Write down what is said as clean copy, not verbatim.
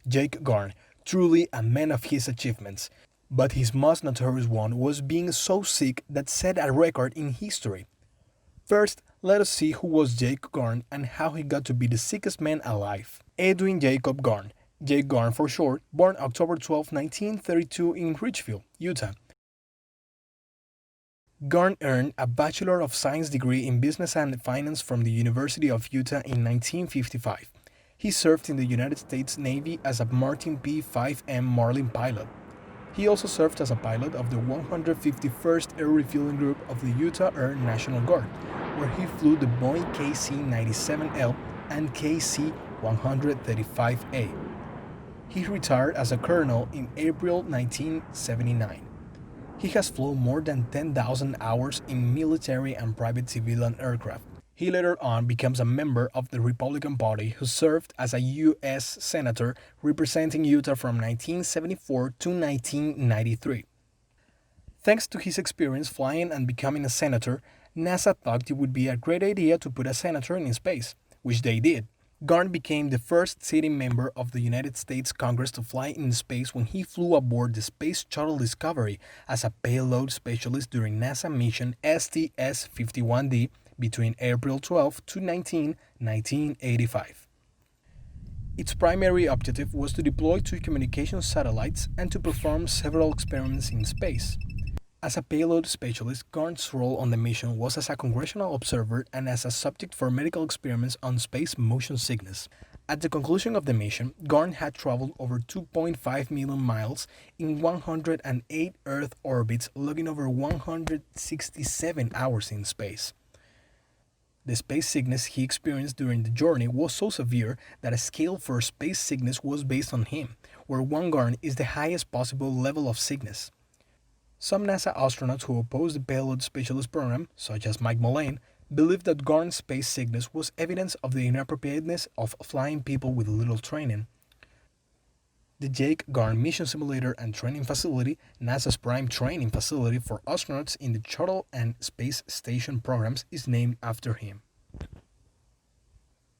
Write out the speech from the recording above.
Jake Garn, truly a man of his achievements. But his most notorious one was being so sick that set a record in history. First, let us see who was Jake Garn and how he got to be the sickest man alive. Edwin Jacob Garn, Jake Garn for short, born October 12, 1932 in Richfield, Utah. Garn earned a Bachelor of Science degree in Business and Finance from the University of Utah in 1955. He served in the United States Navy as a Martin P-5M Marlin pilot. He also served as a pilot of the 151st Air Refueling Group of the Utah Air National Guard, where he flew the Boeing KC-97L and KC-135A. He retired as a colonel in April 1979. He has flown more than 10,000 hours in military and private civilian aircraft. He later on becomes a member of the Republican Party who served as a U.S. Senator representing Utah from 1974 to 1993. Thanks to his experience flying and becoming a senator, NASA thought it would be a great idea to put a senator in space, which they did. Garn became the first sitting member of the United States Congress to fly in space when he flew aboard the Space Shuttle Discovery as a payload specialist during NASA mission STS-51D between April 12 to 19, 1985. Its primary objective was to deploy two communication satellites and to perform several experiments in space. As a payload specialist, Garn's role on the mission was as a congressional observer and as a subject for medical experiments on space motion sickness. At the conclusion of the mission, Garn had traveled over 2.5 million miles in 108 Earth orbits, logging over 167 hours in space. The space sickness he experienced during the journey was so severe that a scale for space sickness was based on him, where 1 Garn is the highest possible level of sickness. Some NASA astronauts who opposed the payload specialist program, such as Mike Mullane, believed that Garn's space sickness was evidence of the inappropriateness of flying people with little training. The Jake Garn Mission Simulator and Training Facility, NASA's prime training facility for astronauts in the Shuttle and Space Station programs, is named after him.